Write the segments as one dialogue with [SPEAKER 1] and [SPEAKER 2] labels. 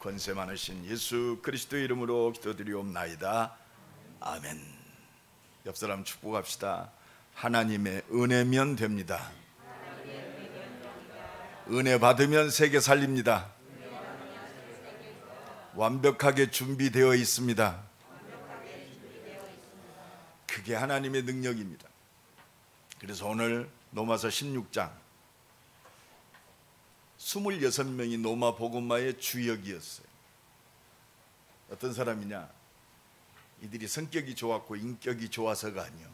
[SPEAKER 1] 권세 많으신 예수 그리스도의 이름으로 기도드리옵나이다. 아멘. 옆 사람 축복합시다. 하나님의 은혜면 됩니다. 은혜 받으면 세계 살립니다. 완벽하게 준비되어 있습니다. 그게 하나님의 능력입니다. 그래서 오늘 로마서 16장 26명이 로마 복음화의 주역이었어요. 어떤 사람이냐? 이들이 성격이 좋았고 인격이 좋아서가 아니요,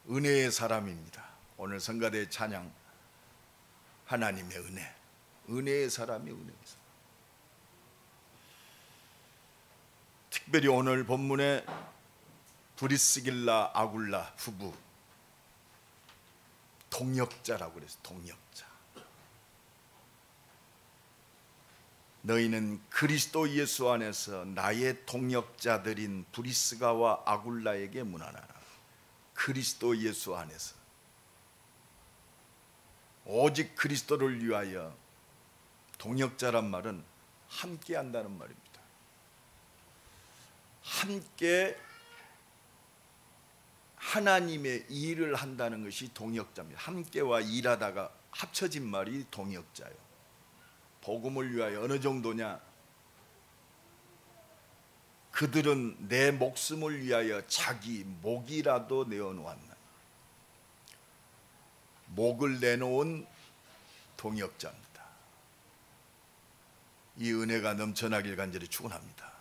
[SPEAKER 1] 은혜의 사람입니다. 오늘 성가대 찬양, 하나님의 은혜, 은혜의 사람이 은혜의 사람. 특별히 오늘 본문에 브리스길라 아굴라 부부, 동역자라고 그랬어요. 동역자. 너희는 그리스도 예수 안에서 나의 동역자들인 브리스가와 아굴라에게 문안하라. 그리스도 예수 안에서 오직 그리스도를 위하여. 동역자란 말은 함께 한다는 말입니다. 함께 하나님의 일을 한다는 것이 동역자입니다. 함께와 일하다가 합쳐진 말이 동역자예요. 복음을 위하여 어느 정도냐? 그들은 내 목숨을 위하여 자기 목이라도 내어놓았나. 목을 내놓은 동역자입니다. 이 은혜가 넘쳐나길 간절히 축원합니다.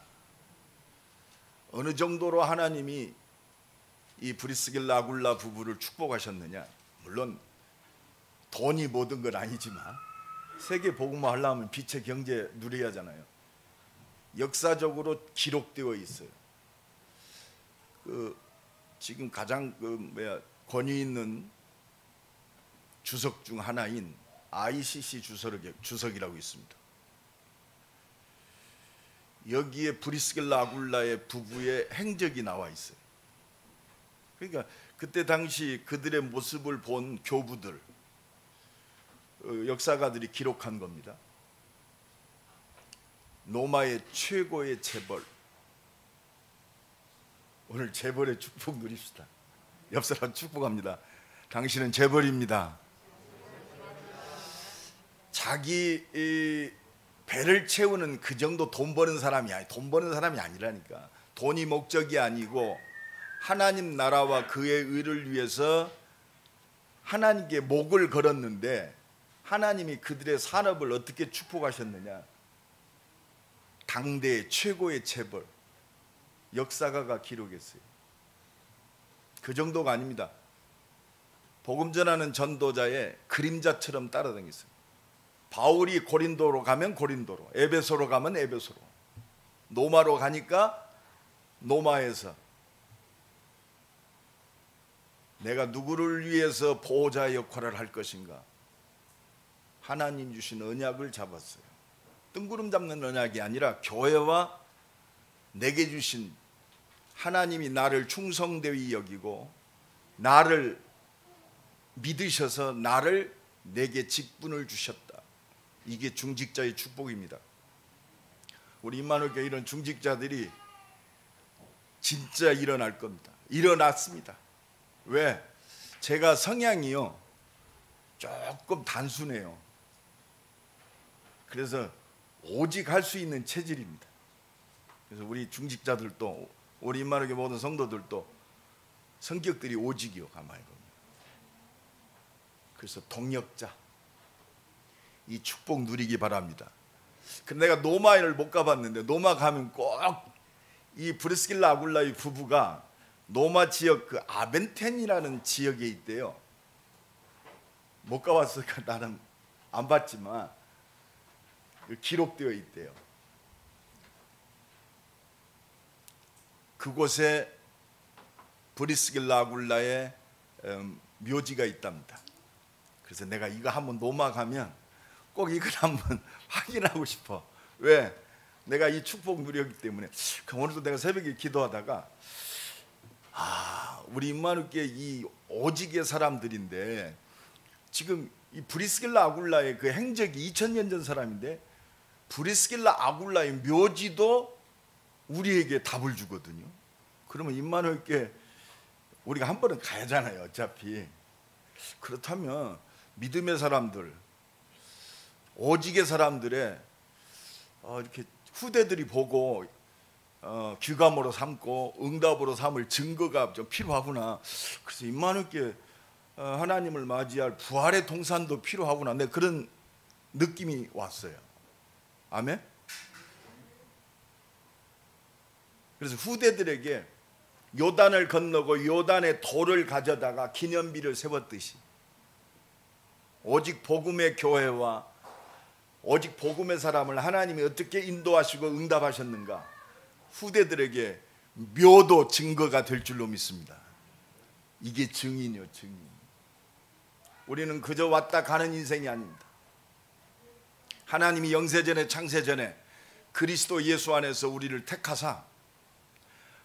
[SPEAKER 1] 어느 정도로 하나님이 이 브리스길라 아굴라 부부를 축복하셨느냐? 물론 돈이 모든 건 아니지만 세계 복음화 하려면 빛의 경제 누려야 하잖아요. 역사적으로 기록되어 있어요. 지금 가장 권위 있는 주석 중 하나인 ICC 주석이라고 있습니다. 여기에 브리스길라 아굴라의 부부의 행적이 나와 있어요. 그러니까 그때 당시 그들의 모습을 본 교부들, 역사가들이 기록한 겁니다. 로마의 최고의 재벌. 오늘 재벌의 축복 누립시다. 옆 사람 축복합니다. 당신은 재벌입니다. 자기 배를 채우는 그 정도 돈 버는 사람이 아니, 돈 버는 사람이 아니라니까. 돈이 목적이 아니고 하나님 나라와 그의 의를 위해서 하나님께 목을 걸었는데 하나님이 그들의 산업을 어떻게 축복하셨느냐? 당대 최고의 재벌, 역사가가 기록했어요. 그 정도가 아닙니다. 복음 전하는 전도자의 그림자처럼 따라다녔어요. 바울이 고린도로 가면 고린도로, 에베소로 가면 에베소로, 노마로 가니까 노마에서 내가 누구를 위해서 보호자 역할을 할 것인가? 하나님 주신 언약을 잡았어요. 뜬구름 잡는 언약이 아니라 교회와 내게 주신, 하나님이 나를 충성되이 여기고 나를 믿으셔서 나를 내게 직분을 주셨다. 이게 중직자의 축복입니다. 우리 임마누엘교회 이런 중직자들이 진짜 일어날 겁니다. 일어났습니다. 왜? 제가 성향이요, 조금 단순해요. 그래서 오직 할 수 있는 체질입니다. 그래서 우리 중직자들도, 우리 임마누엘교회 모든 성도들도 성격들이 오직이요. 가만히 보면. 그래서 동역자, 이 축복 누리기 바랍니다. 근데 내가 노마를 못 가봤는데, 노마 가면 꼭 이 브리스길라 아굴라의 부부가 노마 지역 그 아벤텐이라는 지역에 있대요. 못 가봤으니까 나는 안 봤지만 기록되어 있대요. 그곳에 브리스길라 아굴라의 묘지가 있답니다. 그래서 내가 이거 한번 노마 가면 꼭 이걸 한번 확인하고 싶어. 왜? 내가 이 축복 누렸기 때문에. 오늘도 내가 새벽에 기도하다가 우리 임마누엘교회 이 오직의 사람들인데 지금 이 브리스길라 아굴라의 그 행적이 2000년 전 사람인데 브리스길라 아굴라의 묘지도 우리에게 답을 주거든요. 그러면 임마누엘께 우리가 한 번은 가야잖아요. 어차피. 그렇다면 믿음의 사람들, 오직의 사람들의 이렇게 후대들이 보고 귀감으로 삼고 응답으로 삼을 증거가 좀 필요하구나. 그래서 임마누엘께 하나님을 맞이할 부활의 동산도 필요하구나. 네, 그런 느낌이 왔어요. 아멘. 그래서 후대들에게 요단을 건너고 요단의 돌을 가져다가 기념비를 세웠듯이 오직 복음의 교회와 오직 복음의 사람을 하나님이 어떻게 인도하시고 응답하셨는가, 후대들에게 묘도 증거가 될 줄로 믿습니다. 이게 증인이요, 증인. 우리는 그저 왔다 가는 인생이 아닙니다. 하나님이 영세전에 창세전에 그리스도 예수 안에서 우리를 택하사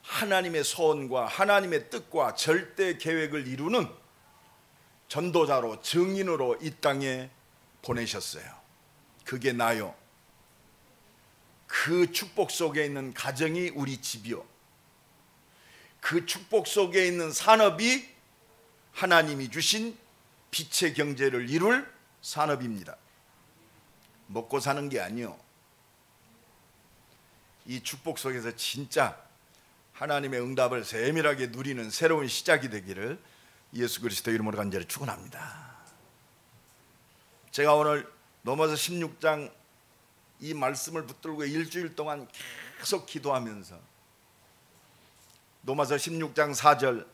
[SPEAKER 1] 하나님의 소원과 하나님의 뜻과 절대 계획을 이루는 전도자로, 증인으로 이 땅에 보내셨어요. 그게 나요. 그 축복 속에 있는 가정이 우리 집이요, 그 축복 속에 있는 산업이 하나님이 주신 빛의 경제를 이룰 산업입니다. 먹고 사는 게 아니요, 이 축복 속에서 진짜 하나님의 응답을 세밀하게 누리는 새로운 시작이 되기를 예수 그리스도 이름으로 간절히 축원합니다. 제가 오늘 로마서 16장 이 말씀을 붙들고 일주일 동안 계속 기도하면서 로마서 16장 4절,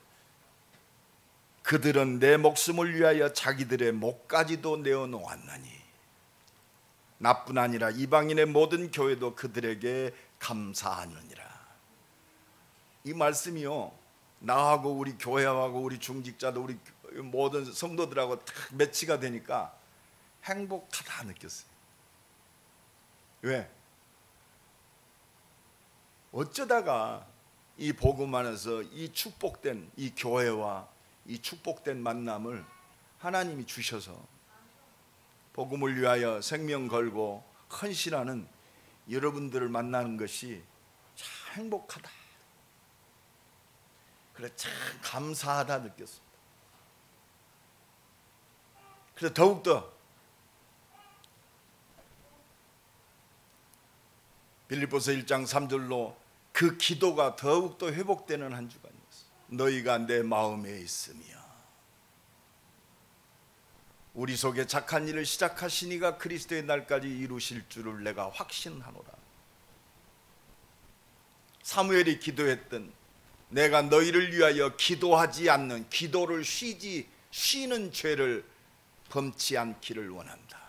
[SPEAKER 1] 그들은 내 목숨을 위하여 자기들의 목까지도 내어놓았나니 나뿐 아니라 이방인의 모든 교회도 그들에게 감사하느니라. 이 말씀이요, 나하고 우리 교회하고 우리 중직자도 우리 모든 성도들하고 딱 매치가 되니까 행복하다 느꼈어요. 왜? 어쩌다가 이 복음 안에서 이 축복된 이 교회와 이 축복된 만남을 하나님이 주셔서 복음을 위하여 생명 걸고 헌신하는 여러분들을 만나는 것이 참 행복하다, 그래 참 감사하다 느꼈습니다. 그래서 더욱더 빌립보서 1장 3절로 그 기도가 더욱더 회복되는 한 주간이었어요. 너희가 내 마음에 있으며 우리 속에 착한 일을 시작하시니가 그리스도의 날까지 이루실 줄을 내가 확신하노라. 사무엘이 기도했던 내가 너희를 위하여 기도하지 않는, 기도를 쉬는 죄를 범치 않기를 원한다.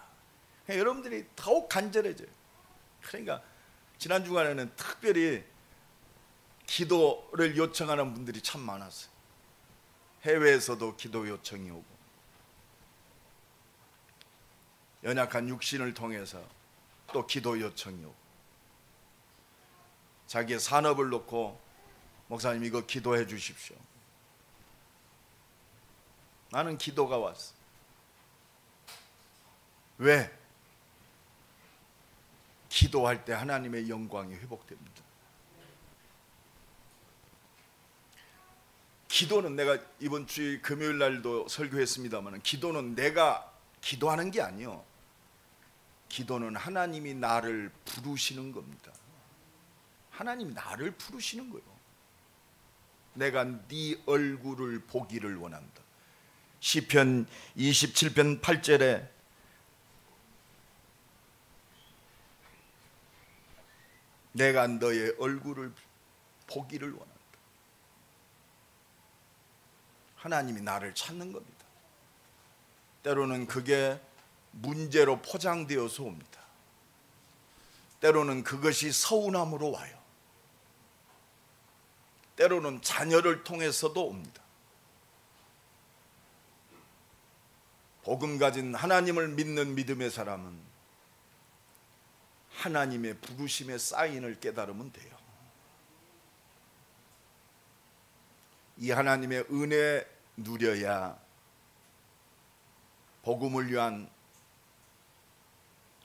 [SPEAKER 1] 여러분들이 더욱 간절해져요. 그러니까 지난 주간에는 특별히 기도를 요청하는 분들이 참 많았어요. 해외에서도 기도 요청이 오고 연약한 육신을 통해서 또 기도 요청이 오고, 자기의 산업을 놓고 목사님 이거 기도해 주십시오. 나는 기도가 왔어. 왜? 기도할 때 하나님의 영광이 회복됩니다. 기도는, 내가 이번 주 금요일 날도 설교했습니다만, 기도는 내가 기도하는 게 아니요, 기도는 하나님이 나를 부르시는 겁니다. 하나님이 나를 부르시는 거예요. 내가 네 얼굴을 보기를 원한다. 시편 27편 8절에 내가 너의 얼굴을 보기를 원한다. 하나님이 나를 찾는 겁니다. 때로는 그게 문제로 포장되어서 옵니다. 때로는 그것이 서운함으로 와요. 때로는 자녀를 통해서도 옵니다. 복음 가진 하나님을 믿는 믿음의 사람은 하나님의 부르심의 사인을 깨달으면 돼요. 이 하나님의 은혜 누려야 복음을 위한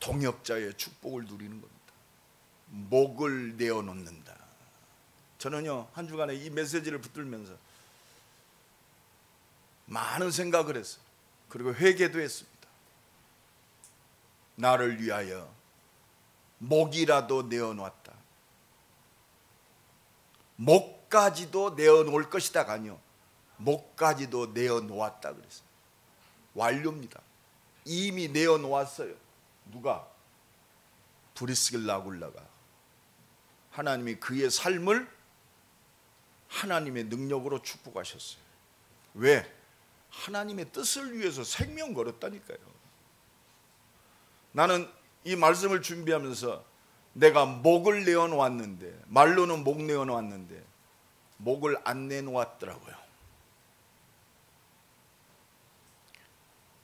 [SPEAKER 1] 동역자의 축복을 누리는 겁니다. 목을 내어놓는다. 저는요, 한 주간에 이 메시지를 붙들면서 많은 생각을 했어요. 그리고 회개도 했습니다. 나를 위하여 목이라도 내어놓았다. 목까지도 내어놓을 것이다가 아니요, 목까지도 내어놓았다 그랬어요. 완료입니다. 이미 내어놓았어요. 누가? 브리스길라 아굴라가. 하나님이 그의 삶을 하나님의 능력으로 축복하셨어요. 왜? 하나님의 뜻을 위해서 생명 걸었다니까요. 나는 이 말씀을 준비하면서 내가 목을 내어놓았는데, 말로는 목 내어놓았는데 목을 안 내놓았더라고요.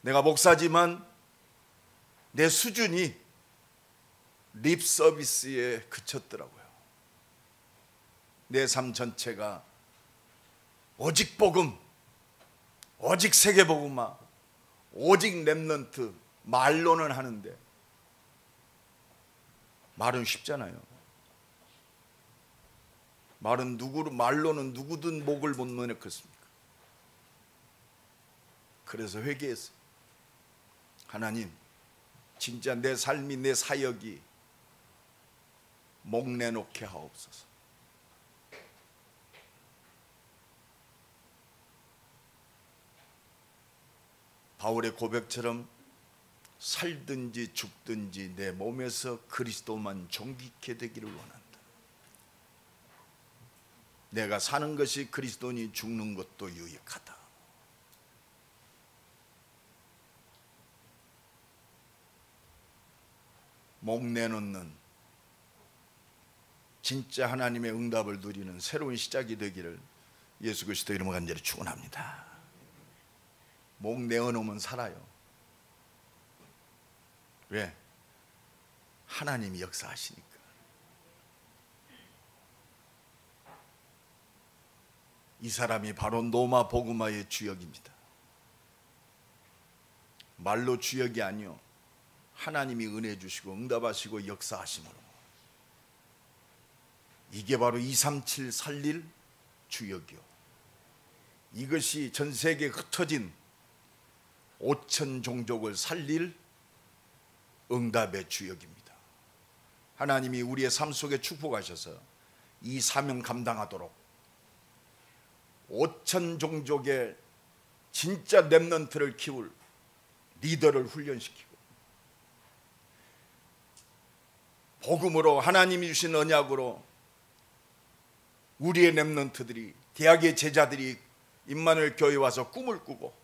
[SPEAKER 1] 내가 목사지만 내 수준이 립 서비스에 그쳤더라고요. 내 삶 전체가 오직 복음, 오직 세계복음화, 오직 렘넌트, 말로는 하는데 말은 쉽잖아요. 말로는 누구든 목을 못 내놓겠습니까? 그래서 회개했어요. 하나님, 진짜 내 삶이, 내 사역이 목 내놓게 하옵소서. 바울의 고백처럼 살든지 죽든지 내 몸에서 그리스도만 존귀케 되기를 원한다. 내가 사는 것이 그리스도니 죽는 것도 유익하다. 목 내놓는 진짜 하나님의 응답을 누리는 새로운 시작이 되기를 예수 그리스도 이름으로 간절히 축원합니다. 목 내어놓으면 살아요. 왜? 하나님이 역사하시니까. 이 사람이 바로 노마 복음화의 주역입니다. 말로 주역이 아니요, 하나님이 은혜 주시고 응답하시고 역사하심으로. 이게 바로 237 살릴 주역이요. 이것이 전 세계에 흩어진 5천 종족을 살릴 응답의 주역입니다. 하나님이 우리의 삶 속에 축복하셔서 이 사명 감당하도록 5천 종족의 진짜 렘넌트를 키울 리더를 훈련시키고, 복음으로 하나님이 주신 언약으로 우리의 렘넌트들이, 대학의 제자들이 임마누엘 교회에 와서 꿈을 꾸고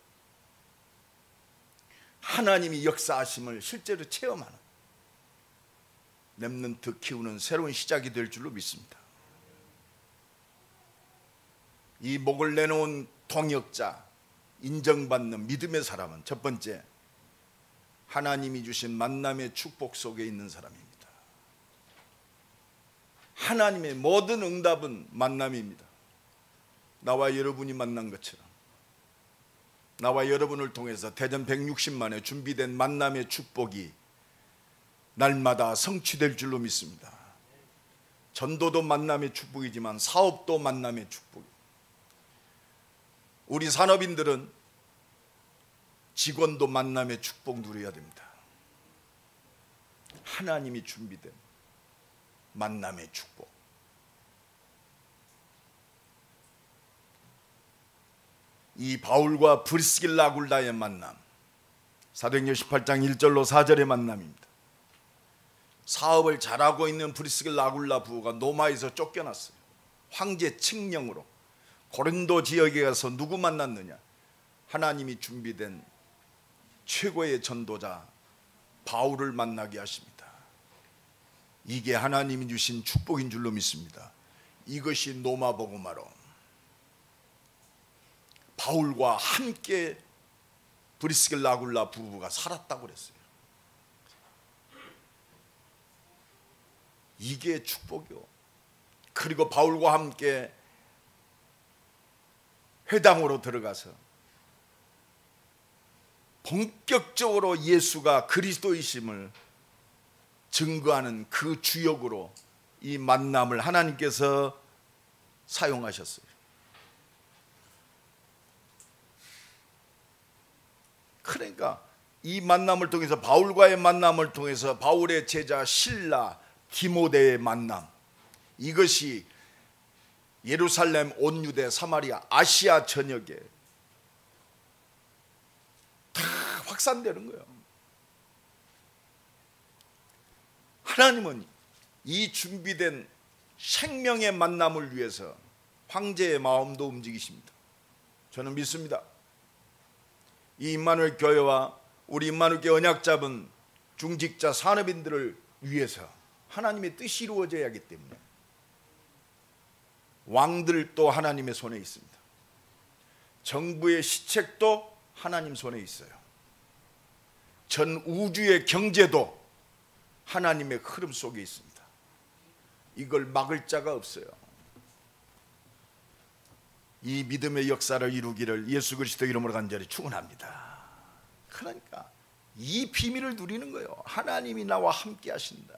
[SPEAKER 1] 하나님이 역사하심을 실제로 체험하는 렘넌트 키우는 새로운 시작이 될 줄로 믿습니다. 이 목을 내놓은 동역자, 인정받는 믿음의 사람은 첫 번째, 하나님이 주신 만남의 축복 속에 있는 사람입니다. 하나님의 모든 응답은 만남입니다. 나와 여러분이 만난 것처럼 나와 여러분을 통해서 대전 160만에 준비된 만남의 축복이 날마다 성취될 줄로 믿습니다. 전도도 만남의 축복이지만 사업도 만남의 축복입니다. 우리 산업인들은 직원도 만남의 축복 누려야 됩니다. 하나님이 준비된 만남의 축복. 이 바울과 브리스길라 아굴라의 만남, 사도행전 18장 1절로 4절의 만남입니다. 사업을 잘하고 있는 브리스길라 아굴라 부부가 노마에서 쫓겨났어요. 황제 칙령으로. 고린도 지역에 가서 누구 만났느냐? 하나님이 준비된 최고의 전도자 바울을 만나게 하십니다. 이게 하나님이 주신 축복인 줄로 믿습니다. 이것이 노마 복음화로 바울과 함께 브리스길라 아굴라 부부가 살았다고 그랬어요. 이게 축복이요. 그리고 바울과 함께 회당으로 들어가서 본격적으로 예수가 그리스도이심을 증거하는 그 주역으로 이 만남을 하나님께서 사용하셨어요. 그러니까 이 만남을 통해서, 바울과의 만남을 통해서 바울의 제자 신라 디모데의 만남, 이것이 예루살렘, 온 유대, 사마리아, 아시아 전역에 다 확산되는 거예요. 하나님은 이 준비된 생명의 만남을 위해서 황제의 마음도 움직이십니다. 저는 믿습니다. 이 임마누엘 교회와 우리 임마누엘 교회 언약 잡은 중직자 산업인들을 위해서 하나님의 뜻이 이루어져야 하기 때문에 왕들도 하나님의 손에 있습니다. 정부의 시책도 하나님 손에 있어요. 전 우주의 경제도 하나님의 흐름 속에 있습니다. 이걸 막을 자가 없어요. 이 믿음의 역사를 이루기를 예수 그리스도의 이름으로 간절히 축원합니다. 그러니까 이 비밀을 누리는 거예요. 하나님이 나와 함께 하신다.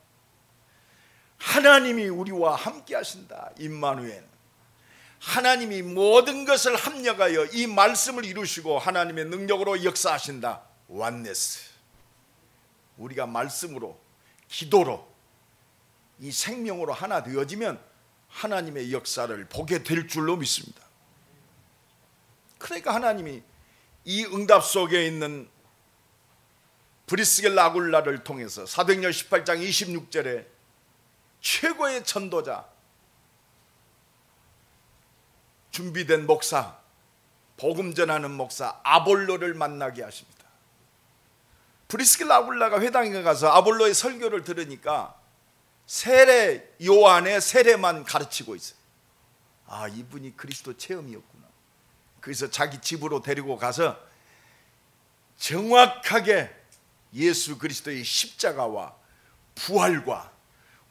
[SPEAKER 1] 하나님이 우리와 함께 하신다. 임마누엘. 하나님이 모든 것을 합력하여 이 말씀을 이루시고 하나님의 능력으로 역사하신다. 원네스. 우리가 말씀으로, 기도로, 이 생명으로 하나 되어지면 하나님의 역사를 보게 될 줄로 믿습니다. 그러니까 하나님이 이 응답 속에 있는 브리스겔 아굴라를 통해서 사도행전 18장 26절에 최고의 전도자, 준비된 목사, 복음 전하는 목사 아볼로를 만나게 하십니다. 브리스겔 아굴라가 회당에 가서 아볼로의 설교를 들으니까 세례 요한의 세례만 가르치고 있어요. 아, 이분이 그리스도 체험이었구나. 그래서 자기 집으로 데리고 가서 정확하게 예수 그리스도의 십자가와 부활과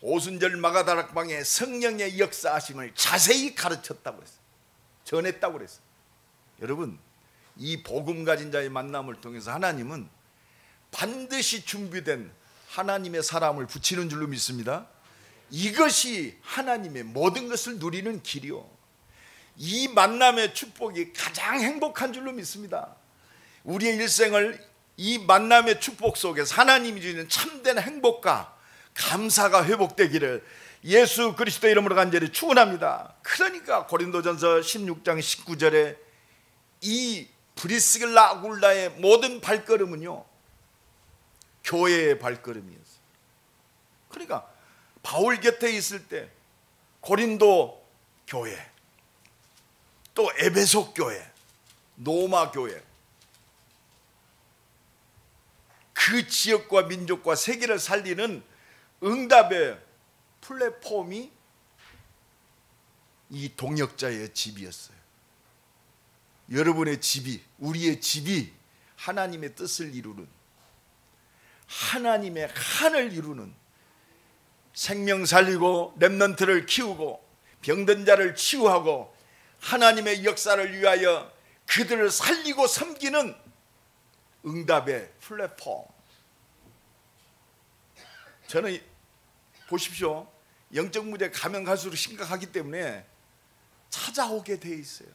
[SPEAKER 1] 오순절 마가다락방의 성령의 역사하심을 자세히 가르쳤다고 했어요. 전했다고 그랬어요. 여러분, 이 복음 가진 자의 만남을 통해서 하나님은 반드시 준비된 하나님의 사람을 붙이는 줄로 믿습니다. 이것이 하나님의 모든 것을 누리는 길이요, 이 만남의 축복이 가장 행복한 줄로 믿습니다. 우리의 일생을 이 만남의 축복 속에서 하나님이 주시는 참된 행복과 감사가 회복되기를 예수 그리스도 이름으로 간절히 축원합니다. 그러니까 고린도전서 16장 19절에 이 브리스길라 아굴라의 모든 발걸음은요, 교회의 발걸음이었어요. 그러니까 바울 곁에 있을 때 고린도 교회, 또 에베소 교회, 로마 교회, 그 지역과 민족과 세계를 살리는 응답의 플랫폼이 이 동역자의 집이었어요. 여러분의 집이, 우리의 집이 하나님의 뜻을 이루는, 하나님의 한을 이루는, 생명 살리고 렘넌트를 키우고 병든 자를 치유하고 하나님의 역사를 위하여 그들을 살리고 섬기는 응답의 플랫폼. 저는 보십시오, 영적 문제 가면 갈수록 심각하기 때문에 찾아오게 돼 있어요.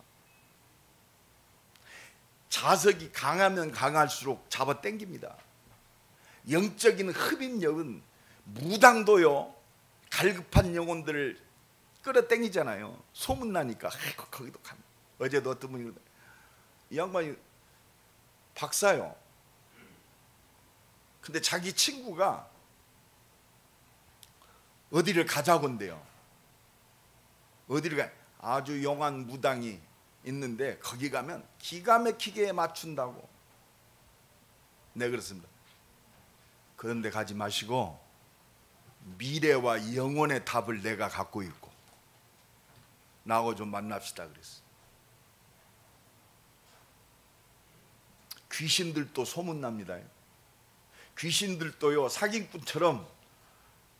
[SPEAKER 1] 자석이 강하면 강할수록 잡아 당깁니다. 영적인 흡입력은 무당도요, 갈급한 영혼들을 끌어당기잖아요. 소문나니까 거기도 가. 어제도 어떤 분이 이 양반이 박사요. 근데 자기 친구가 어디를 가자고 한대요. 어디를 가? 아주 용한 무당이 있는데 거기 가면 기가 막히게 맞춘다고. 네, 그렇습니다. 그런데 가지 마시고 미래와 영혼의 답을 내가 갖고 있고 나하고 좀 만납시다 그랬어. 귀신들도 소문납니다. 귀신들도요, 사기꾼처럼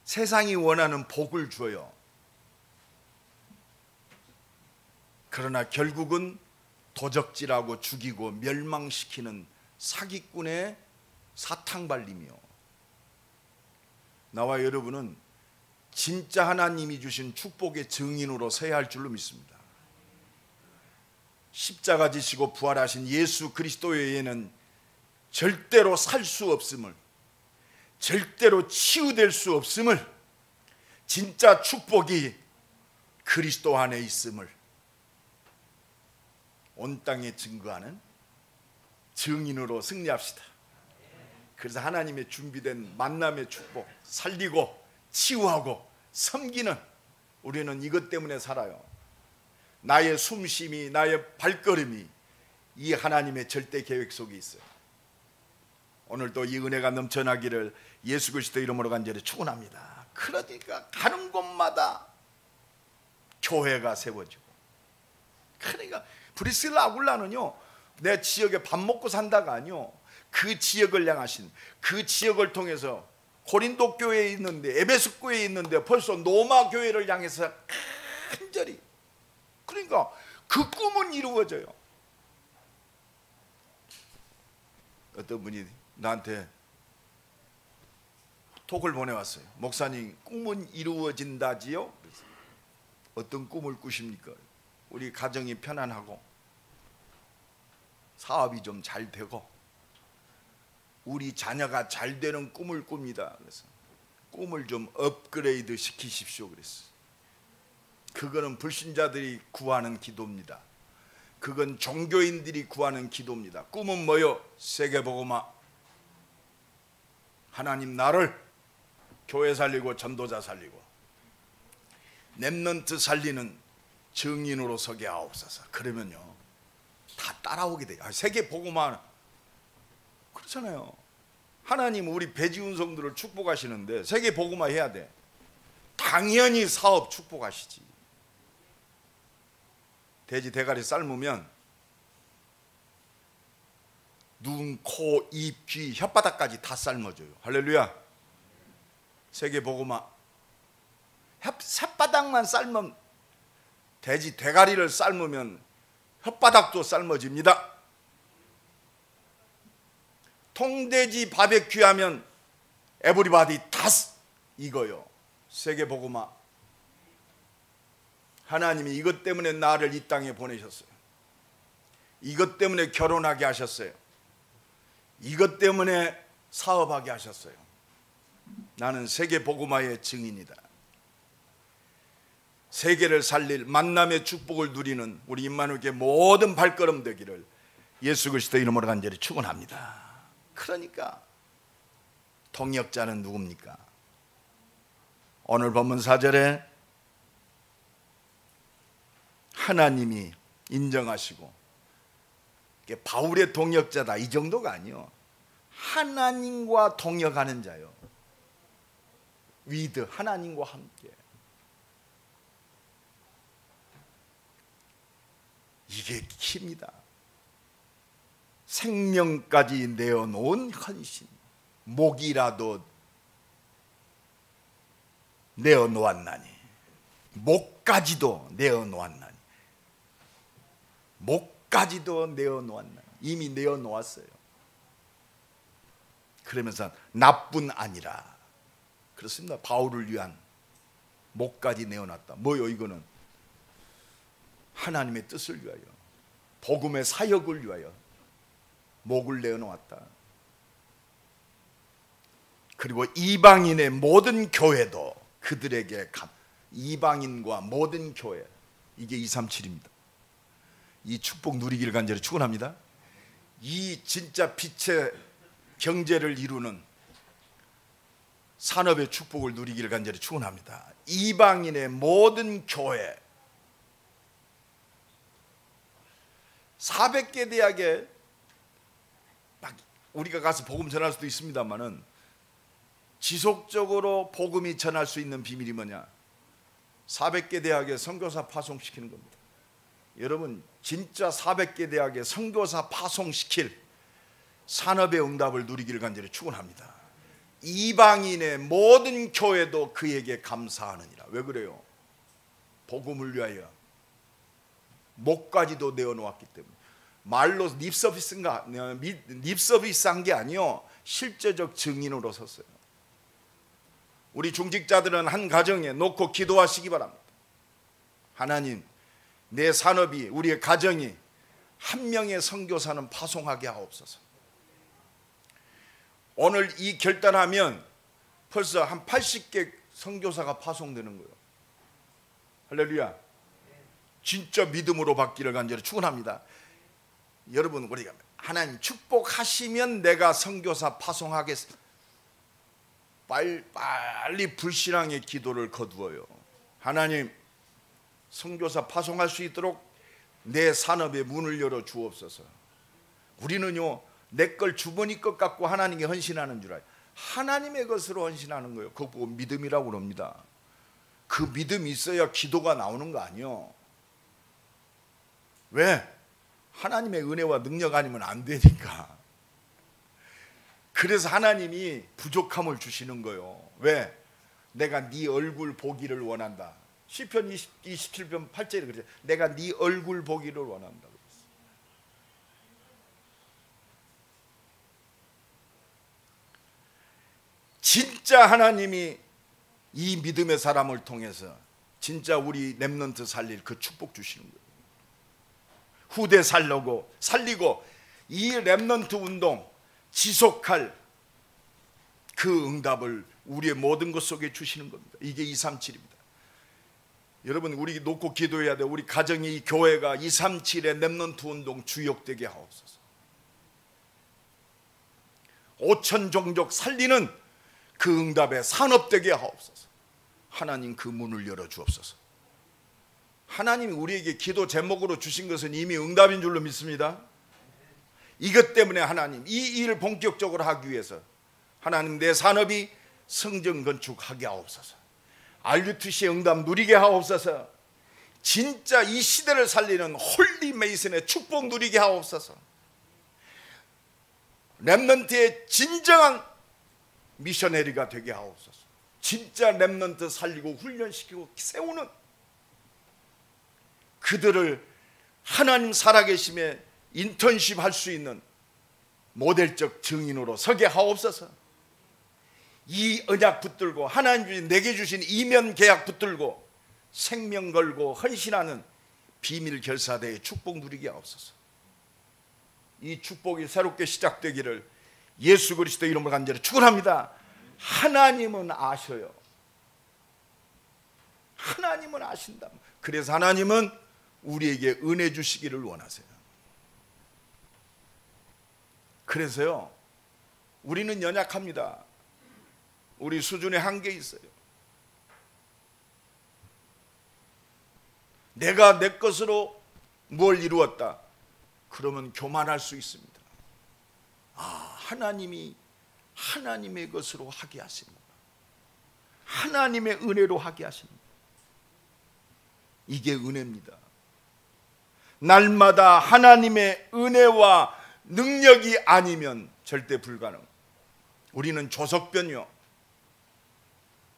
[SPEAKER 1] 세상이 원하는 복을 줘요. 그러나 결국은 도적질하고 죽이고 멸망시키는 사기꾼의 사탕발림이요. 나와 여러분은 진짜 하나님이 주신 축복의 증인으로 서야 할 줄로 믿습니다. 십자가 지시고 부활하신 예수 그리스도 외에는 절대로 살 수 없음을, 절대로 치유될 수 없음을, 진짜 축복이 그리스도 안에 있음을 온 땅에 증거하는 증인으로 승리합시다. 그래서 하나님의 준비된 만남의 축복, 살리고 치유하고 섬기는, 우리는 이것 때문에 살아요. 나의 숨쉼이, 나의 발걸음이 이 하나님의 절대 계획 속에 있어요. 오늘도 이 은혜가 넘쳐나기를 예수 그리스도 이름으로 간절히 축원합니다. 그러니까 가는 곳마다 교회가 세워지고, 그러니까 브리스길라 아굴라는요, 내 지역에 밥 먹고 산다가 아니요, 그 지역을 향하신, 그 지역을 통해서 고린도 교회에 있는데, 에베소 교회에 있는데 벌써 로마 교회를 향해서 간절히, 그러니까 그 꿈은 이루어져요. 어떤 분이 나한테 톡을 보내왔어요. 목사님, 꿈은 이루어진다지요? 그래서 어떤 꿈을 꾸십니까? 우리 가정이 편안하고 사업이 좀 잘 되고 우리 자녀가 잘 되는 꿈을 꿉니다. 그래서 꿈을 좀 업그레이드 시키십시오 그랬어요. 그거는 불신자들이 구하는 기도입니다. 그건 종교인들이 구하는 기도입니다. 꿈은 뭐요? 세계복음화. 하나님 나를 교회 살리고 전도자 살리고 렘넌트 살리는 증인으로 서게 하옵소서. 그러면요 다 따라오게 돼요. 세계복음화 그렇잖아요. 하나님 우리 배지훈 성도를 축복하시는데 세계복음화 해야 돼. 당연히 사업 축복하시지. 돼지 대가리 삶으면 눈, 코, 입, 귀, 혓바닥까지 다 삶아줘요. 할렐루야. 세계복음화. 혓바닥만 삶으면, 돼지 대가리를 삶으면 혓바닥도 삶아집니다. 통돼지 바베큐 하면 에브리바디 다 이거요. 세계복음화. 하나님이 이것 때문에 나를 이 땅에 보내셨어요. 이것 때문에 결혼하게 하셨어요. 이것 때문에 사업하게 하셨어요. 나는 세계복음화의 증인이다. 세계를 살릴 만남의 축복을 누리는 우리 임마누엘의 모든 발걸음 되기를 예수 그리스도 이름으로 간절히 축원합니다. 그러니까 통역자는 누굽니까? 오늘 본문 4절에 하나님이 인정하시고 바울의 동역자다 이 정도가 아니요, 하나님과 동역하는 자요. 위드, 하나님과 함께. 이게 키입니다. 생명까지 내어놓은 헌신. 목이라도 내어놓았나니, 목까지도 내어놓았나니, 목까지도 내어놓았나니. 이미 내어놓았어요. 그러면서 나뿐 아니라, 그렇습니다. 바울을 위한 목까지 내어놨다. 뭐요 이거는? 하나님의 뜻을 위하여, 복음의 사역을 위하여 목을 내어놓았다. 그리고 이방인의 모든 교회도 그들에게 이방인과 모든 교회, 이게 237입니다. 이 축복 누리기를 간절히 축원합니다. 이 진짜 빛의 경제를 이루는 산업의 축복을 누리기를 간절히 축원합니다. 이방인의 모든 교회, 400개 대학에 막 우리가 가서 복음 전할 수도 있습니다만은 지속적으로 복음이 전할 수 있는 비밀이 뭐냐? 400개 대학에 선교사 파송시키는 겁니다. 여러분 진짜 400개 대학에 선교사 파송시킬 산업의 응답을 누리기를 간절히 축원합니다. 이방인의 모든 교회도 그에게 감사하느니라. 왜 그래요? 복음을 위하여 목까지도 내어놓았기 때문에. 말로 립서비스한 게 아니요, 실제적 증인으로 섰어요. 우리 중직자들은 한 가정에 놓고 기도하시기 바랍니다. 하나님, 내 산업이, 우리의 가정이 한 명의 선교사는 파송하게 하옵소서. 오늘 이 결단하면 벌써 한 80개 선교사가 파송되는 거예요. 할렐루야. 진짜 믿음으로 받기를 간절히 축원합니다. 여러분, 우리가 하나님 축복하시면 내가 선교사 파송하겠습니다. 빨리 불신앙의 기도를 거두어요. 하나님, 선교사 파송할 수 있도록 내 산업의 문을 열어 주옵소서. 우리는요, 내 걸 주머니 것 갖고 하나님께 헌신하는 줄 알아요. 하나님의 것으로 헌신하는 거예요. 그거 보고 믿음이라고 그럽니다. 그 믿음이 있어야 기도가 나오는 거 아니요. 왜? 하나님의 은혜와 능력 아니면 안 되니까. 그래서 하나님이 부족함을 주시는 거예요. 왜? 내가 네 얼굴 보기를 원한다. 시편 27편 8절에 그러죠. 내가 네 얼굴 보기를 원한다. 진짜 하나님이 이 믿음의 사람을 통해서 진짜 우리 렘넌트 살릴 그 축복 주시는 거예요. 후대 살리고 이 렘넌트 운동 지속할 그 응답을 우리의 모든 것 속에 주시는 겁니다. 이게 237입니다. 여러분, 우리 놓고 기도해야 돼요. 우리 가정이, 이 교회가 237의 렘넌트 운동 주역되게 하옵소서. 5천 종족 살리는 그 응답에 산업되게 하옵소서. 하나님, 그 문을 열어 주옵소서. 하나님이 우리에게 기도 제목으로 주신 것은 이미 응답인 줄로 믿습니다. 이것 때문에 하나님, 이 일을 본격적으로 하기 위해서 하나님, 내 산업이 성전 건축하게 하옵소서. RUTC의 응답 누리게 하옵소서. 진짜 이 시대를 살리는 홀리 메이슨의 축복 누리게 하옵소서. 렘넌트의 진정한 미셔너리가 되게 하옵소서. 진짜 렘넌트 살리고 훈련시키고 세우는 그들을 하나님 살아계심에 인턴십 할 수 있는 모델적 증인으로 서게 하옵소서. 이 언약 붙들고 하나님 내게 주신 이면 계약 붙들고 생명 걸고 헌신하는 비밀 결사대의 축복 누리게 하옵소서. 이 축복이 새롭게 시작되기를 예수 그리스도 이름으로 간절히 축원합니다. 하나님은 아셔요. 하나님은 아신다. 그래서 하나님은 우리에게 은혜 주시기를 원하세요. 그래서요, 우리는 연약합니다. 우리 수준에 한계 있어요. 내가 내 것으로 뭘 이루었다 그러면 교만할 수 있습니다. 하나님이 하나님의 것으로 하게 하십니다. 하나님의 은혜로 하게 하십니다. 이게 은혜입니다. 날마다 하나님의 은혜와 능력이 아니면 절대 불가능. 우리는 조석변이요.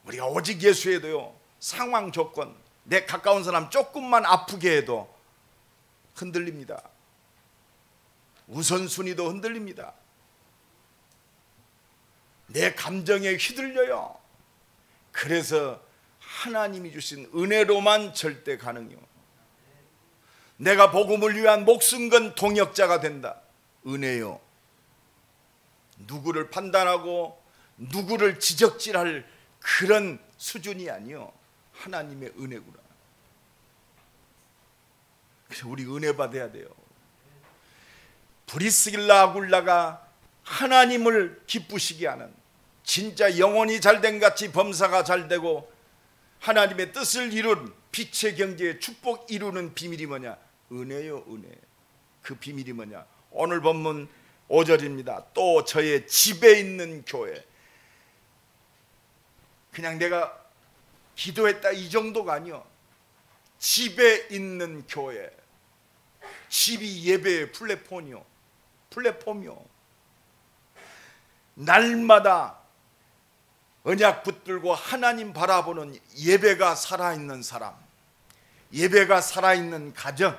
[SPEAKER 1] 우리가 오직 예수에도요, 상황 조건, 내 가까운 사람 조금만 아프게 해도 흔들립니다. 우선순위도 흔들립니다. 내 감정에 휘둘려요. 그래서 하나님이 주신 은혜로만 절대 가능해요. 내가 복음을 위한 목숨 건 동역자가 된다. 은혜요. 누구를 판단하고 누구를 지적질할 그런 수준이 아니요, 하나님의 은혜구나. 그래서 우리 은혜 받아야 돼요. 브리스길라 아굴라가 하나님을 기쁘시게 하는, 진짜 영혼이 잘된 같이 범사가 잘되고 하나님의 뜻을 이룬 빛의 경제의 축복 이루는 비밀이 뭐냐? 은혜요, 은혜. 그 비밀이 뭐냐? 오늘 본문 5절입니다. 또 저의 집에 있는 교회. 그냥 내가 기도했다 이 정도가 아니요, 집에 있는 교회. 집이 예배의 플랫폼이요. 날마다 언약 붙들고 하나님 바라보는 예배가 살아있는 사람, 예배가 살아있는 가정,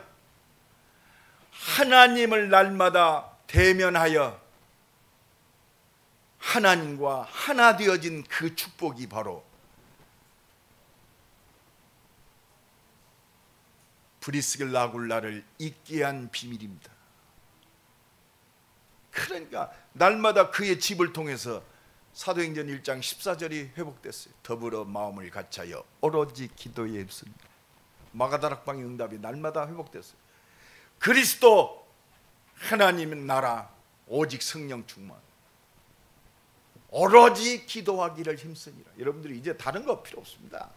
[SPEAKER 1] 하나님을 날마다 대면하여 하나님과 하나 되어진 그 축복이 바로 브리스길라 아굴라를 있게 한 비밀입니다. 그러니까 날마다 그의 집을 통해서 사도행전 1장 14절이 회복됐어요. 더불어 마음을 같이하여 오로지 기도에 힘씁니다. 마가다락방의 응답이 날마다 회복됐어요. 그리스도 하나님의 나라 오직 성령 충만, 오로지 기도하기를 힘쓰니라. 여러분들이 이제 다른 거 필요 없습니다.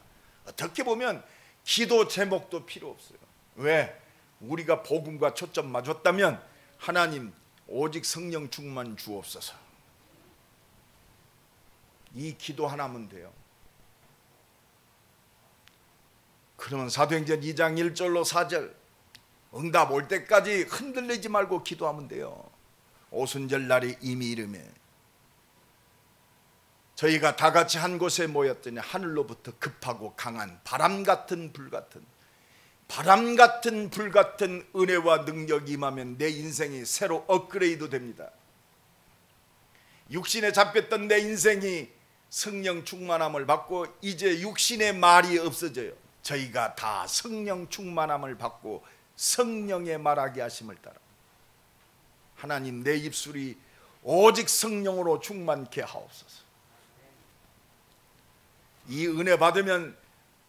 [SPEAKER 1] 어떻게 보면 기도 제목도 필요 없어요. 왜? 우리가 복음과 초점 맞췄다면 하나님 오직 성령 충만 주옵소서, 이 기도 하나면 돼요. 그러면 사도행전 2장 1절로 4절 응답 올 때까지 흔들리지 말고 기도하면 돼요. 오순절 날이 이미 이르매 저희가 다 같이 한 곳에 모였더니 하늘로부터 급하고 강한 바람 같은 불 같은 은혜와 능력이 임하면 내 인생이 새로 업그레이드 됩니다. 육신에 잡혔던 내 인생이 성령 충만함을 받고 이제 육신의 말이 없어져요. 저희가 다 성령 충만함을 받고 성령의 말하게 하심을 따라 하나님 내 입술이 오직 성령으로 충만케 하옵소서. 이 은혜 받으면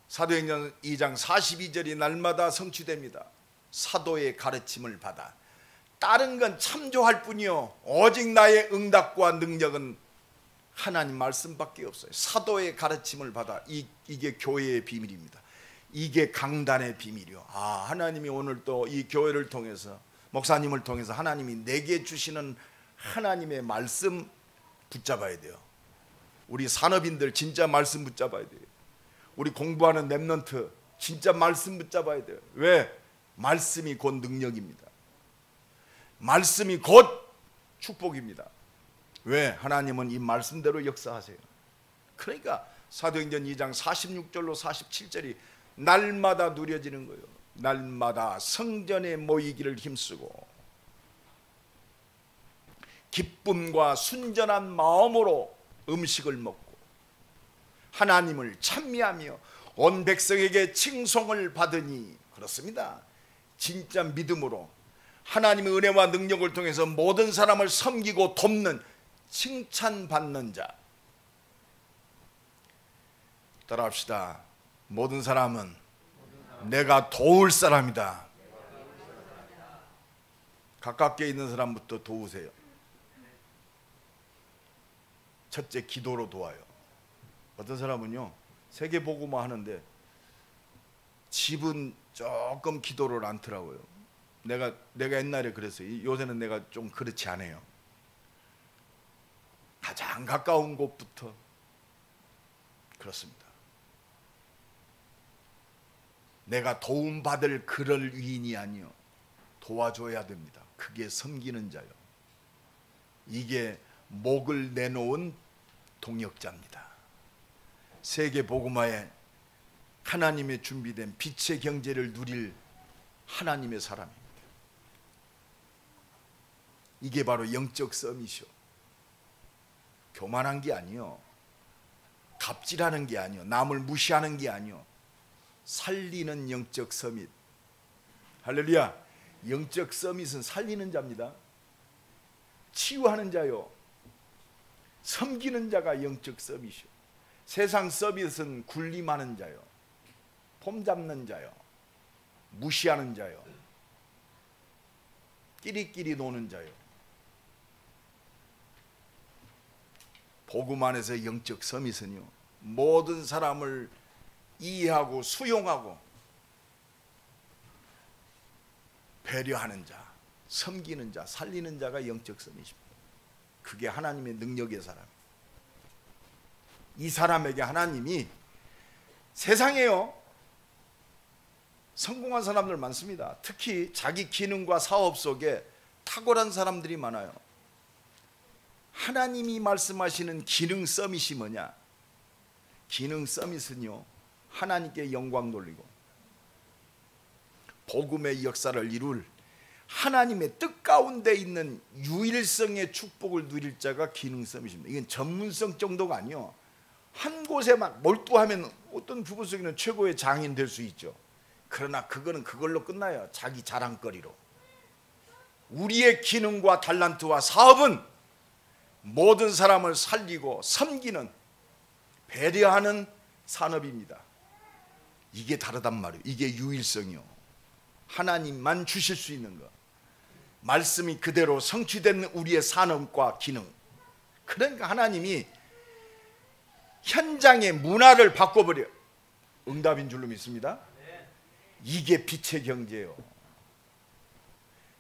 [SPEAKER 1] 사도행전 2장 42절이 날마다 성취됩니다. 사도의 가르침을 받아 다른 건 참조할 뿐이요 오직 나의 응답과 능력은 하나님 말씀밖에 없어요. 사도의 가르침을 받아 이게 교회의 비밀입니다. 이게 강단의 비밀이요. 하나님이 오늘 또 이 교회를 통해서 목사님을 통해서 하나님이 내게 주시는 하나님의 말씀 붙잡아야 돼요. 우리 산업인들 진짜 말씀 붙잡아야 돼요. 우리 공부하는 랩런트 진짜 말씀 붙잡아야 돼요. 왜? 말씀이 곧 능력입니다. 말씀이 곧 축복입니다. 왜? 하나님은 이 말씀대로 역사하세요. 그러니까 사도행전 2장 46절로 47절이 날마다 누려지는 거예요. 날마다 성전에 모이기를 힘쓰고 기쁨과 순전한 마음으로 음식을 먹고 하나님을 찬미하며 온 백성에게 칭송을 받으니, 그렇습니다. 진짜 믿음으로 하나님의 은혜와 능력을 통해서 모든 사람을 섬기고 돕는 칭찬받는 자. 따라합시다. 모든 사람은 내가 도울 사람이다. 가깝게 있는 사람부터 도우세요. 첫째, 기도로 도와요. 어떤 사람은요 세계복음화 하는데 집은 조금 기도를 않더라고요. 내가 옛날에 그랬어요. 요새는 내가 좀 그렇지 않아요. 가장 가까운 곳부터 그렇습니다. 내가 도움받을 그럴 위인이 아니요 도와줘야 됩니다. 그게 섬기는 자요. 이게 목을 내놓은 동역자입니다. 세계 복음화에 하나님의 준비된 빛의 경제를 누릴 하나님의 사람입니다. 이게 바로 영적 서밋이요. 교만한 게 아니요, 갑질하는 게 아니요, 남을 무시하는 게 아니요, 살리는 영적 서밋. 할렐루야. 영적 서밋은 살리는 자입니다. 치유하는 자요, 섬기는 자가 영적 서밋이요. 세상 서밋은 군림하는 자요, 폼 잡는 자요, 무시하는 자요, 끼리끼리 노는 자요. 복음 안에서 영적 서밋은요 모든 사람을 이해하고 수용하고 배려하는 자, 섬기는 자, 살리는 자가 영적 서밋입니다. 그게 하나님의 능력의 사람. 이 사람에게 하나님이, 세상에요 성공한 사람들 많습니다. 특히 자기 기능과 사업 속에 탁월한 사람들이 많아요. 하나님이 말씀하시는 기능 서밋이 뭐냐? 기능 서밋은요 하나님께 영광 돌리고 복음의 역사를 이룰 하나님의 뜻 가운데 있는 유일성의 축복을 누릴 자가 기능 서밋입니다. 이건 전문성 정도가 아니요, 한 곳에 막 몰두하면 어떤 부분 속에는 최고의 장인 될 수 있죠. 그러나 그거는 그걸로 끝나요. 자기 자랑거리로. 우리의 기능과 달란트와 사업은 모든 사람을 살리고 섬기는, 배려하는 산업입니다. 이게 다르단 말이에요. 이게 유일성이요. 하나님만 주실 수 있는 것, 말씀이 그대로 성취된 우리의 산업과 기능. 그러니까 하나님이 현장의 문화를 바꿔버려. 응답인 줄로 믿습니다. 이게 빛의 경제예요.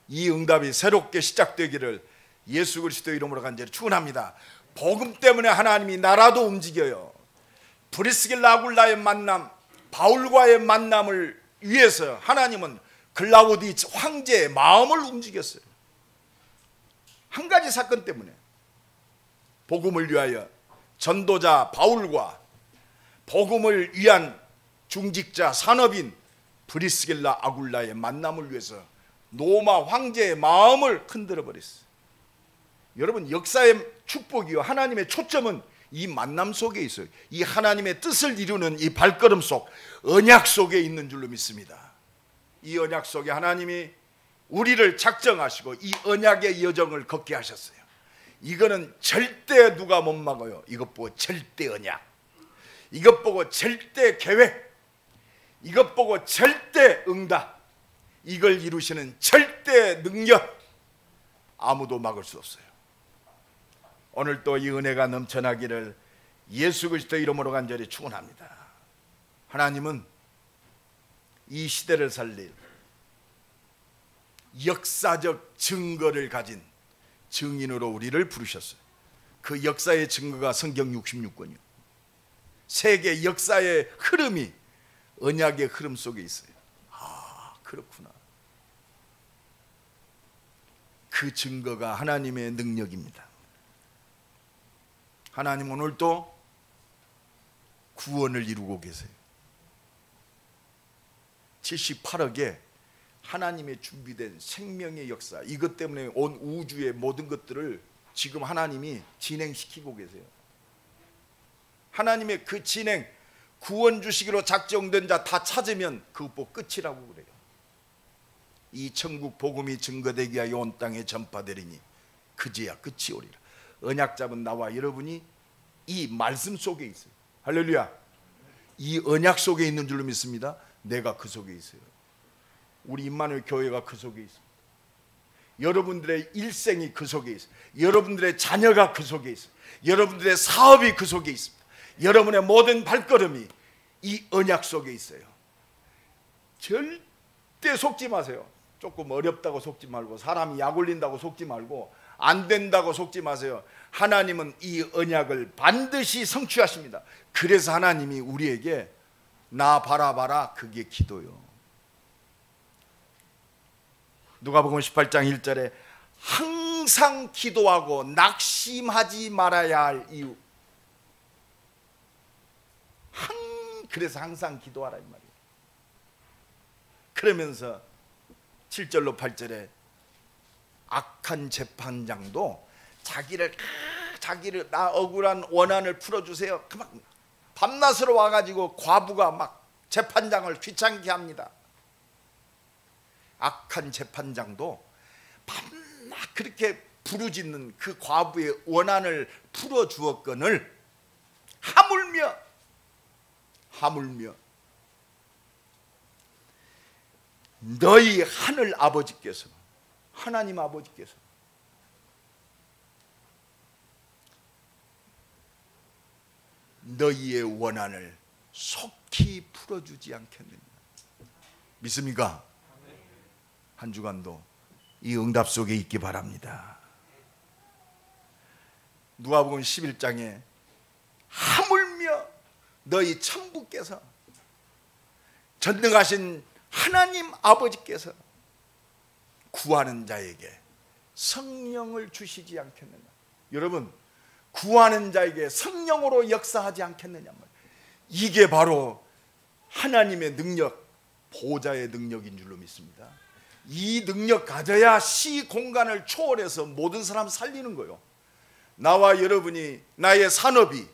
[SPEAKER 1] 이 응답이 새롭게 시작되기를 예수 그리스도의 이름으로 간절히 축원합니다. 복음 때문에 하나님이 나라도 움직여요. 브리스길라 아굴라의 만남, 바울과의 만남을 위해서 하나님은 글라우디 황제의 마음을 움직였어요. 한 가지 사건 때문에. 복음을 위하여 전도자 바울과 복음을 위한 중직자 산업인 브리스길라 아굴라의 만남을 위해서 로마 황제의 마음을 흔들어 버렸어요. 여러분, 역사의 축복이요, 하나님의 초점은 이 만남 속에 있어요. 이 하나님의 뜻을 이루는 이 발걸음 속, 언약 속에 있는 줄로 믿습니다. 이 언약 속에 하나님이 우리를 작정하시고 이 언약의 여정을 걷게 하셨어요. 이거는 절대 누가 못 막아요. 이것 보고 절대 언약, 이것 보고 절대 계획, 이것 보고 절대 응답, 이걸 이루시는 절대 능력, 아무도 막을 수 없어요. 오늘 또 이 은혜가 넘쳐나기를 예수 그리스도 이름으로 간절히 축원합니다. 하나님은 이 시대를 살릴 역사적 증거를 가진 증인으로 우리를 부르셨어요. 그 역사의 증거가 성경 66권이요. 세계 역사의 흐름이 언약의 흐름 속에 있어요. 아, 그렇구나. 그 증거가 하나님의 능력입니다. 하나님 오늘도 구원을 이루고 계세요. 78억의 하나님의 준비된 생명의 역사, 이것 때문에 온 우주의 모든 것들을 지금 하나님이 진행시키고 계세요. 하나님의 그 진행, 구원 주시기로 작정된 자 다 찾으면 그것보 끝이라고 그래요. 이 천국 복음이 증거되기 위하여 온 땅에 전파되리니 그제야 끝이 오리라. 언약 잡은 나와 여러분이 이 말씀 속에 있어요. 할렐루야. 이 언약 속에 있는 줄로 믿습니다. 내가 그 속에 있어요. 우리 임마누엘 교회가 그 속에 있습니다. 여러분들의 일생이 그 속에 있어요. 여러분들의 자녀가 그 속에 있어요. 여러분들의 사업이 그 속에 있습니다. 여러분의 모든 발걸음이 이 언약 속에 있어요. 절대 속지 마세요. 조금 어렵다고 속지 말고, 사람이 약 올린다고 속지 말고, 안 된다고 속지 마세요. 하나님은 이 언약을 반드시 성취하십니다. 그래서 하나님이 우리에게 나 바라봐라, 그게 기도요. 누가복음 18장 1절에 항상 기도하고 낙심하지 말아야 할 이유. 그래서 항상 기도하라 이 말이에요. 그러면서 7절로 8절에 악한 재판장도 자기를 나 억울한 원한을 풀어주세요. 막 밤낮으로 와가지고 과부가 막 재판장을 귀찮게 합니다. 악한 재판장도 밤낮 그렇게 부르짖는 그 과부의 원한을 풀어주었거늘 하물며 너희 하늘 아버지께서, 하나님 아버지께서 너희의 원한을 속히 풀어주지 않겠느냐. 믿습니까? 한 주간도 이 응답 속에 있기 바랍니다. 누가복음 11장에 하물며 너희 천부께서, 전능하신 하나님 아버지께서 구하는 자에게 성령을 주시지 않겠느냐. 여러분, 구하는 자에게 성령으로 역사하지 않겠느냐. 이게 바로 하나님의 능력, 보좌의 능력인 줄로 믿습니다. 이 능력 가져야 시 공간을 초월해서 모든 사람 살리는 거예요. 나와 여러분이, 나의 산업이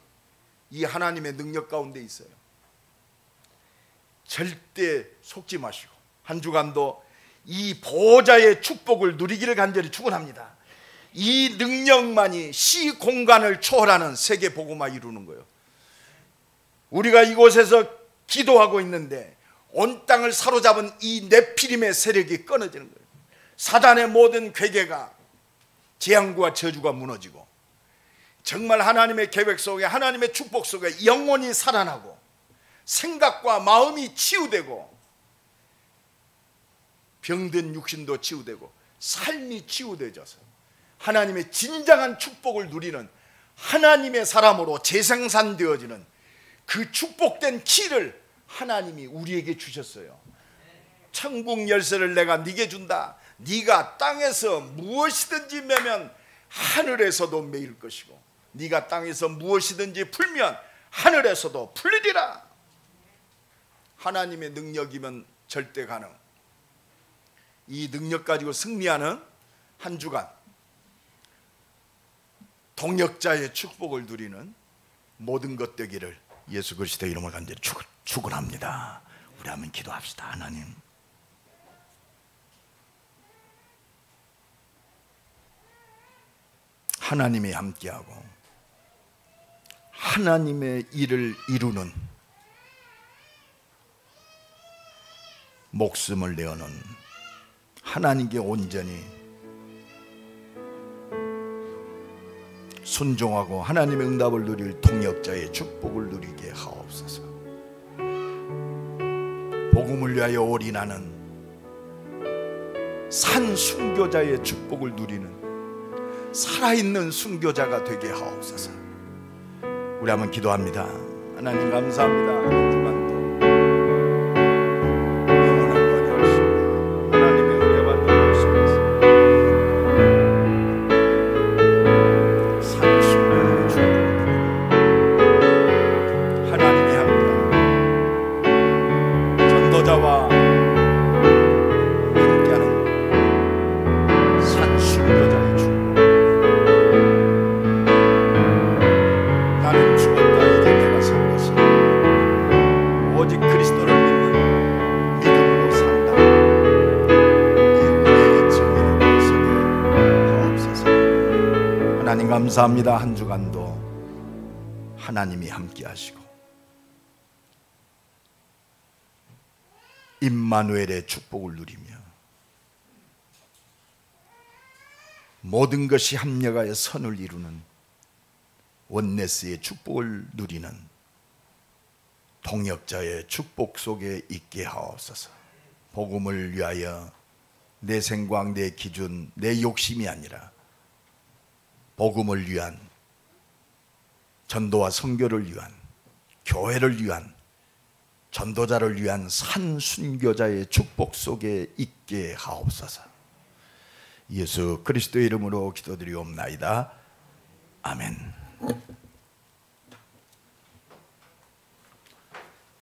[SPEAKER 1] 이 하나님의 능력 가운데 있어요. 절대 속지 마시고 한 주간도 이 보호자의 축복을 누리기를 간절히 축원합니다. 이 능력만이 시 공간을 초월하는 세계 복음화 이루는 거예요. 우리가 이곳에서 기도하고 있는데 온 땅을 사로잡은 이 네피림의 세력이 끊어지는 거예요. 사단의 모든 괴계가, 재앙과 저주가 무너지고 정말 하나님의 계획 속에, 하나님의 축복 속에 영혼이 살아나고 생각과 마음이 치유되고 병든 육신도 치유되고 삶이 치유되어져서 하나님의 진정한 축복을 누리는 하나님의 사람으로 재생산되어지는 그 축복된 키를 하나님이 우리에게 주셨어요. 천국 열쇠를 내가 네게 준다. 네가 땅에서 무엇이든지 매면 하늘에서도 매일 것이고 네가 땅에서 무엇이든지 풀면 하늘에서도 풀리리라. 하나님의 능력이면 절대 가능. 이 능력 가지고 승리하는 한 주간 동역자의 축복을 누리는 모든 것 되기를 예수 그리스도의 이름을 간절히 축원합니다. 우리 한번 기도합시다. 하나님이 함께하고 하나님의 일을 이루는 목숨을 내어놓은 하나님께 온전히 순종하고 하나님의 응답을 누릴 동역자의 축복을 누리게 하옵소서. 복음을 위하여 올인하는 산 순교자의 축복을 누리는 살아있는 순교자가 되게 하옵소서. 우리 한번 기도합니다. 하나님 감사합니다. 한 주간도 영원한 거리 없습니다. 하나님의 은혜 받는 없습니다. 산 순교자의 축복을 하나님이 함께하는 전도자와 감사합니다. 한 주간도 하나님이 함께 하시고 임마누엘의 축복을 누리며 모든 것이 합력하여 선을 이루는 원네스의 축복을 누리는 동역자의 축복 속에 있게 하옵소서. 복음을 위하여 내 생각, 내 기준, 내 욕심이 아니라 복음을 위한, 전도와 선교를 위한, 교회를 위한, 전도자를 위한 산순교자의 축복 속에 있게 하옵소서. 예수 그리스도의 이름으로 기도드리옵나이다. 아멘.